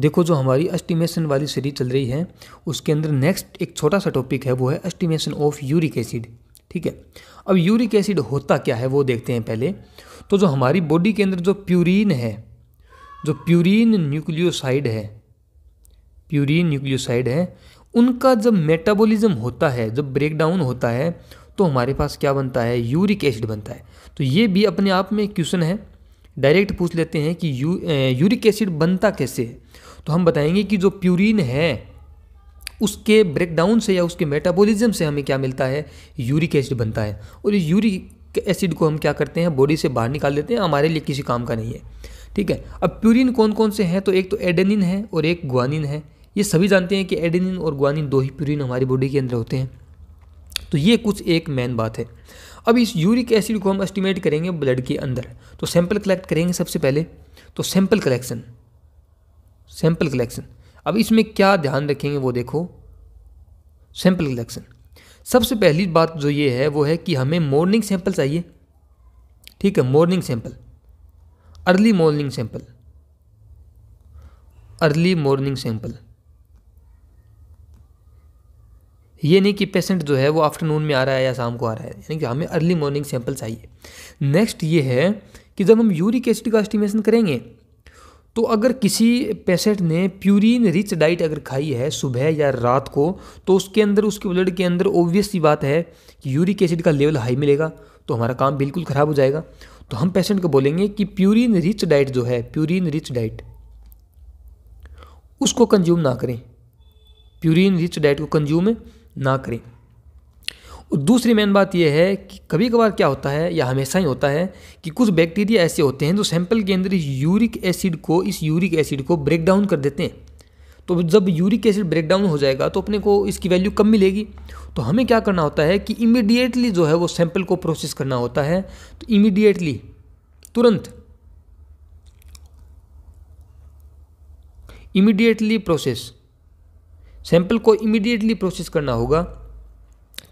देखो जो हमारी एस्टिमेशन वाली सीरीज चल रही है उसके अंदर नेक्स्ट एक छोटा सा टॉपिक है, वो है एस्टिमेशन ऑफ यूरिक एसिड। ठीक है, अब यूरिक एसिड होता क्या है वो देखते हैं पहले। तो जो हमारी बॉडी के अंदर जो प्यूरिन है, जो प्यूरिन न्यूक्लियोसाइड है, उनका जब मेटाबॉलिज्म होता है, जब ब्रेकडाउन होता है, तो हमारे पास क्या बनता है, यूरिक एसिड बनता है। तो ये भी अपने आप में क्वेश्चन है, डायरेक्ट पूछ लेते हैं कि यूरिक एसिड बनता कैसे है। तो हम बताएंगे कि जो प्यूरिन है उसके ब्रेकडाउन से या उसके मेटाबॉलिज्म से हमें क्या मिलता है, यूरिक एसिड बनता है। और इस यूरिक एसिड को हम क्या करते हैं, बॉडी से बाहर निकाल देते हैं, हमारे लिए किसी काम का नहीं है। ठीक है, अब प्यूरिन कौन कौन से हैं, तो एक तो एडेनिन है और एक ग्वानिन है। ये सभी जानते हैं कि एडेनिन और ग्वानिन दो ही प्यूरिन हमारी बॉडी के अंदर होते हैं। तो ये कुछ एक मेन बात है। अब इस यूरिक एसिड को हम एस्टिमेट करेंगे ब्लड के अंदर। तो सैंपल कलेक्ट करेंगे सबसे पहले। तो सैंपल कलेक्शन। अब इसमें क्या ध्यान रखेंगे वो देखो। सैंपल कलेक्शन, सबसे पहली बात जो ये है वो है कि हमें मॉर्निंग सैंपल चाहिए। ठीक है, morning sample, early morning sample. ये नहीं कि पेशेंट जो है वो आफ्टरनून में आ रहा है या शाम को आ रहा है, यानी कि हमें अर्ली मॉर्निंग सैंपल चाहिए। नेक्स्ट ये है कि जब हम यूरिक एसिड का एस्टिमेशन करेंगे तो अगर किसी पेशेंट ने प्यूरिन रिच डाइट अगर खाई है सुबह या रात को, तो उसके अंदर, उसके ब्लड के अंदर ऑब्वियस सी बात है कि यूरिक एसिड का लेवल हाई मिलेगा, तो हमारा काम बिल्कुल ख़राब हो जाएगा। तो हम पेशेंट को बोलेंगे कि प्यूरिन रिच डाइट जो है, प्यूरिन रिच डाइट उसको कंज्यूम ना करें, प्यूरिन रिच डाइट को कंज्यूम ना करें। और दूसरी मेन बात यह है कि कभी कभार क्या होता है, या हमेशा ही होता है, कि कुछ बैक्टीरिया ऐसे होते हैं जो सैंपल के अंदर इस यूरिक एसिड को ब्रेक डाउन कर देते हैं। तो जब यूरिक एसिड ब्रेक डाउन हो जाएगा तो अपने को इसकी वैल्यू कम मिलेगी। तो हमें क्या करना होता है कि इमीडिएटली जो है वो सैंपल को प्रोसेस करना होता है। तो इमीडिएटली, तुरंत, सैंपल को इमीडिएटली प्रोसेस करना होगा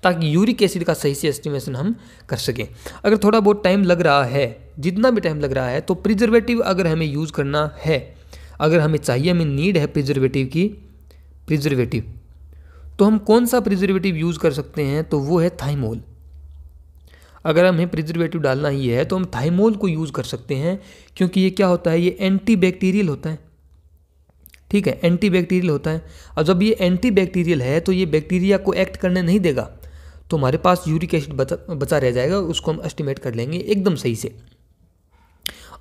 ताकि यूरिक एसिड का सही से एस्टिमेशन हम कर सकें। अगर थोड़ा बहुत टाइम लग रहा है, जितना भी टाइम लग रहा है, तो प्रिजर्वेटिव अगर हमें यूज़ करना है, अगर हमें चाहिए, हमें नीड है प्रिजर्वेटिव, तो हम कौन सा प्रिजर्वेटिव यूज़ कर सकते हैं, तो वो है थाइमोल। अगर हमें प्रिजर्वेटिव डालना ही है तो हम थाइमोल को यूज़ कर सकते हैं, क्योंकि ये क्या होता है, ये एंटीबैक्टीरियल होता है। ठीक है, एंटीबैक्टीरियल होता है। और जब ये एंटीबैक्टीरियल है तो ये बैक्टीरिया को एक्ट करने नहीं देगा, तो हमारे पास यूरिक एसिड बचा रह जाएगा, उसको हम एस्टिमेट कर लेंगे एकदम सही से।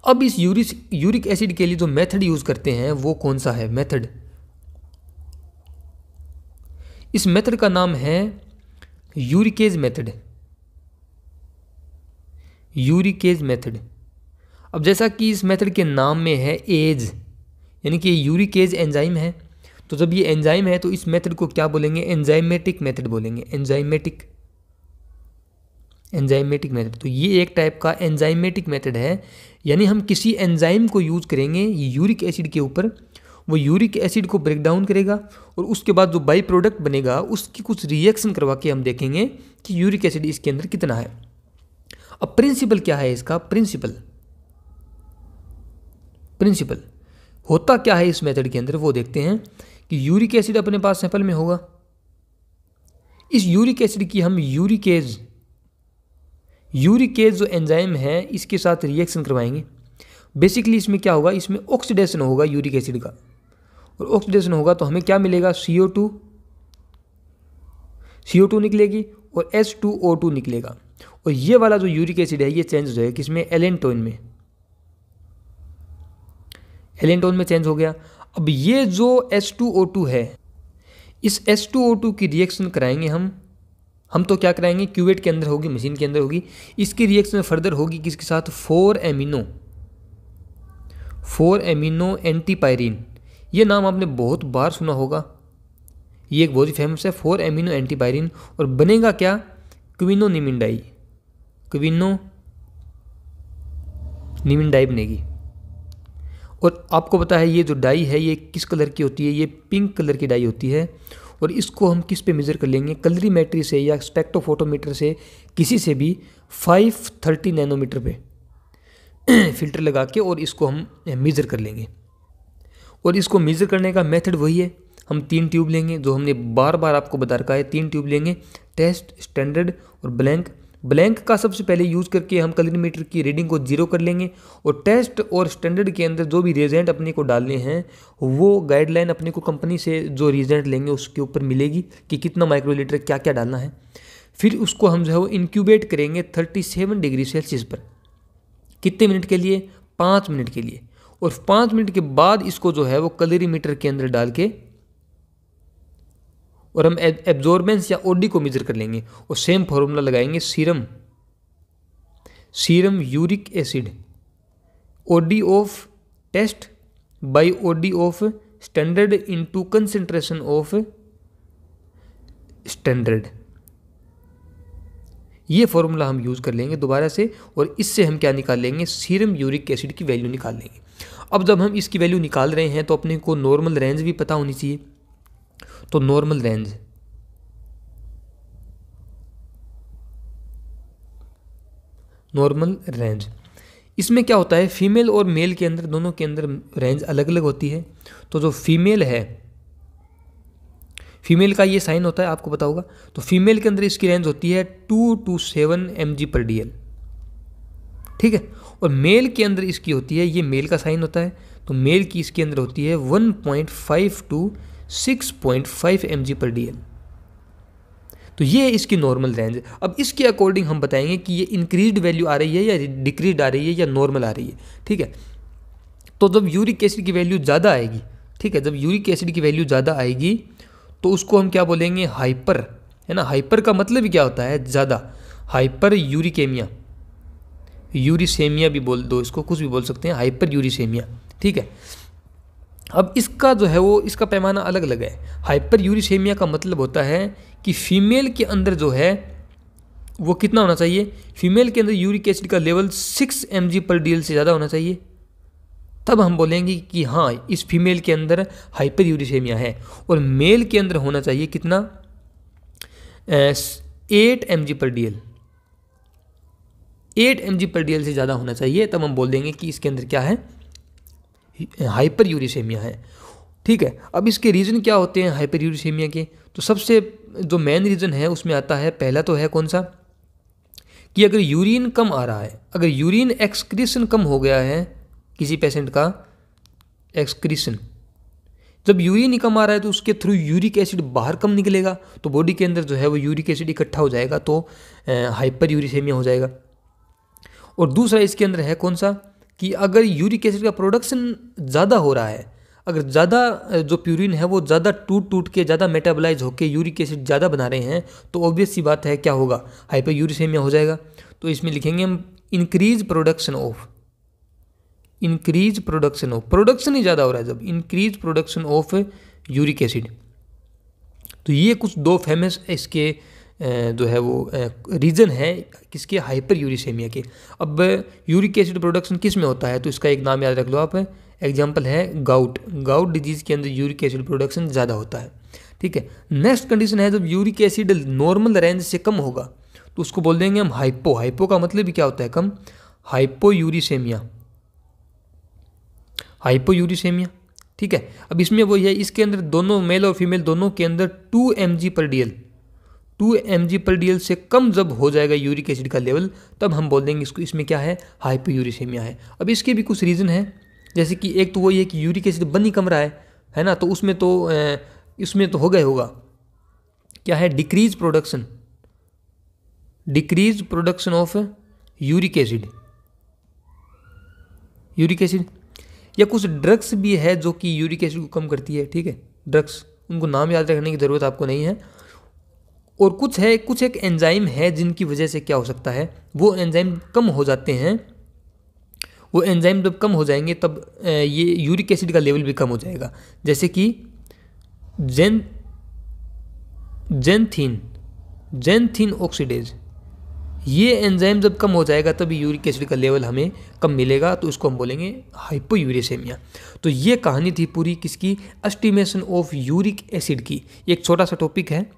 अब इस यूरिक एसिड के लिए जो मेथड यूज़ करते हैं वो कौन सा है मेथड, इस मेथड का नाम है यूरिकेज मेथड। अब जैसा कि इस मेथड के नाम में है एज, यानी कि यूरिकेज एंजाइम है, तो जब ये एंजाइम है तो इस मेथड को क्या बोलेंगे, एंजाइमेटिक मेथड बोलेंगे, एंजाइमेटिक मेथड। तो ये एक टाइप का एंजाइमेटिक मेथड है, यानी हम किसी एंजाइम को यूज़ करेंगे यूरिक एसिड के ऊपर, वो यूरिक एसिड को ब्रेक डाउन करेगा और उसके बाद जो बाई प्रोडक्ट बनेगा उसकी कुछ रिएक्शन करवा के हम देखेंगे कि यूरिक एसिड इसके अंदर कितना है। अब प्रिंसिपल क्या है इसका, प्रिंसिपल होता क्या है इस मेथड के अंदर वो देखते हैं। कि यूरिक एसिड अपने पास सैंपल में होगा, इस यूरिक एसिड की हम यूरिकेज जो एंजाइम है इसके साथ रिएक्शन करवाएंगे। बेसिकली इसमें क्या होगा, इसमें ऑक्सीडेशन होगा यूरिक एसिड का, और ऑक्सीडेशन होगा तो हमें क्या मिलेगा, CO2 निकलेगी और H2O2 निकलेगा। और ये वाला जो यूरिक एसिड है ये चेंज हो जाएगा किसमें, एलेंटोन में चेंज हो गया। अब ये जो H2O2 है, इस H2O2 की रिएक्शन कराएंगे हम तो क्या कराएंगे, क्यूवेट के अंदर होगी, मशीन के अंदर होगी। इसकी रिएक्शन फर्दर होगी किसके साथ, 4 एमिनो एंटीपायरिन। ये नाम आपने बहुत बार सुना होगा, ये एक बहुत ही फेमस है, 4 एमिनो एंटीपायरिन। और बनेगा क्या, क्विनोनिमिन डाई बनेगी। और आपको पता है ये जो डाई है ये किस कलर की होती है, ये पिंक कलर की डाई होती है। और इसको हम किस पे मेज़र कर लेंगे, कलरीमेट्री से या स्पेक्ट्रोफोटोमीटर से, किसी से भी 530 नैनोमीटर पे फिल्टर लगा के और इसको हम मेज़र कर लेंगे। और इसको मेज़र करने का मेथड वही है, हम 3 ट्यूब लेंगे, जो हमने बार बार आपको बता रखा है। 3 ट्यूब लेंगे, टेस्ट, स्टैंडर्ड और ब्लैंक। ब्लैंक का सबसे पहले यूज़ करके हम कैलोरीमीटर की रीडिंग को 0 कर लेंगे, और टेस्ट और स्टैंडर्ड के अंदर जो भी रिजल्ट अपने को डालने हैं वो गाइडलाइन अपने को कंपनी से जो रिजल्ट लेंगे उसके ऊपर मिलेगी कि कितना माइक्रोलीटर क्या क्या डालना है। फिर उसको हम जो है वो इंक्यूबेट करेंगे 37 डिग्री सेल्सियस पर। कितने मिनट के लिए? 5 मिनट के लिए। और 5 मिनट के बाद इसको जो है वो कैलोरीमीटर के अंदर डाल के और हम एब्जॉर्बेंस या ओडी को मेजर कर लेंगे, और सेम फॉर्मूला लगाएंगे, serum uric acid OD of test by OD of standard into concentration of standard. ये फॉर्मूला हम यूज़ कर लेंगे दोबारा से, और इससे हम क्या निकाल लेंगे? सीरम यूरिक एसिड की वैल्यू निकाल लेंगे। अब जब हम इसकी वैल्यू निकाल रहे हैं तो अपने को नॉर्मल रेंज भी पता होनी चाहिए। तो नॉर्मल रेंज इसमें क्या होता है, फीमेल और मेल के अंदर दोनों के अंदर रेंज अलग अलग होती है। तो जो फीमेल है, फीमेल का ये साइन होता है, आपको पता होगा। तो फीमेल के अंदर इसकी रेंज होती है 2 to 7 mg/dl, ठीक है। और मेल के अंदर इसकी होती है, ये मेल का साइन होता है, तो मेल की इसके अंदर होती है 1.5 to 6.5 mg/dl। तो ये इसकी नॉर्मल रेंज। अब इसके अकॉर्डिंग हम बताएंगे कि ये इंक्रीज्ड वैल्यू आ रही है या डिक्रीज आ रही है या नॉर्मल आ रही है, ठीक है। तो जब यूरिक एसिड की वैल्यू ज़्यादा आएगी, ठीक है, जब यूरिक एसिड की वैल्यू ज़्यादा आएगी तो उसको हम क्या बोलेंगे? हाइपर, है ना। हाइपर का मतलब ही क्या होता है? ज़्यादा। हाइपर यूरिकेमिया, यूरिसेमिया भी बोल दो इसको, कुछ भी बोल सकते हैं, हाइपर यूरिसेमिया, ठीक है। अब इसका जो है वो इसका पैमाना अलग अलग है। हाइपर यूरिसेमिया का मतलब होता है कि फीमेल के अंदर जो है वो कितना होना चाहिए? फीमेल के अंदर यूरिक एसिड का लेवल 6 mg/dl से ज़्यादा होना चाहिए, तब हम बोलेंगे कि हाँ इस फीमेल के अंदर हाइपर यूरिसेमिया है। और मेल के अंदर होना चाहिए कितना? 8 mg/dl, 8 mg/dl से ज़्यादा होना चाहिए, तब हम बोल देंगे कि इसके अंदर क्या है? हाइपर यूरिसेमिया है, ठीक है। अब इसके रीज़न क्या होते हैं हाइपर यूरिसेमिया के? तो सबसे जो मेन रीज़न है उसमें आता है, पहला तो है कौन सा, कि अगर यूरिन कम आ रहा है, अगर यूरिन एक्सक्रीशन कम हो गया है किसी पेशेंट का, एक्सक्रीशन, जब यूरिन ही कम आ रहा है तो उसके थ्रू यूरिक एसिड बाहर कम निकलेगा, तो बॉडी के अंदर जो है वो यूरिक एसिड इकट्ठा हो जाएगा, तो हाइपर यूरिसेमिया हो जाएगा। और दूसरा इसके अंदर है कौन सा, कि अगर यूरिक एसिड का प्रोडक्शन ज़्यादा हो रहा है, अगर ज़्यादा जो प्यूरिन है वो ज़्यादा टूट के ज़्यादा मेटाबोलाइज होकर यूरिक एसिड ज़्यादा बना रहे हैं, तो ऑब्वियस सी बात है क्या होगा? हाइपर यूरिसेमिया हो जाएगा। तो इसमें लिखेंगे हम इंक्रीज प्रोडक्शन ऑफ, प्रोडक्शन ही ज़्यादा हो रहा है जब, increase production of uric acid. तो ये कुछ 2 फेमस इसके जो है वो रीज़न है किसके? हाइपर यूरिसेमिया के। अब यूरिक एसिड प्रोडक्शन किस में होता है? तो इसका एक नाम याद रख लो आप, एग्जाम्पल है गाउट डिजीज़ के अंदर यूरिक एसिड प्रोडक्शन ज़्यादा होता है, ठीक है। नेक्स्ट कंडीशन है जब यूरिक एसिड नॉर्मल रेंज से कम होगा तो उसको बोल देंगे हम हाइपो का मतलब भी क्या होता है? कम। हाइपो यूरिसेमिया, ठीक है। अब इसमें वो है, इसके अंदर दोनों मेल और फीमेल दोनों के अंदर 2 mg/dl से कम जब हो जाएगा यूरिक एसिड का लेवल, तब हम बोल देंगे इसको, इसमें क्या है? हाइपर यूरिसेमिया है। अब इसके भी कुछ रीज़न है, जैसे कि एक तो वही है कि यूरिक एसिड बन ही कम रहा है ना, तो उसमें तो इसमें तो होगा क्या है? Decrease production of uric acid, या कुछ ड्रग्स भी है जो कि यूरिक एसिड को कम करती है, ठीक है। ड्रग्स, उनको नाम याद रखने की ज़रूरत आपको नहीं है। और कुछ एक एंजाइम है जिनकी वजह से क्या हो सकता है, वो एंजाइम कम हो जाते हैं, वो एंजाइम जब कम हो जाएंगे तब ये यूरिक एसिड का लेवल भी कम हो जाएगा, जैसे कि जेनथीन ऑक्सीडेज। ये एंजाइम जब कम हो जाएगा तभी यूरिक एसिड का लेवल हमें कम मिलेगा, तो इसको हम बोलेंगे हाइपोयूरिसेमिया। तो ये कहानी थी पूरी किसकी? एस्टिमेशन ऑफ यूरिक एसिड की। एक छोटा सा टॉपिक है,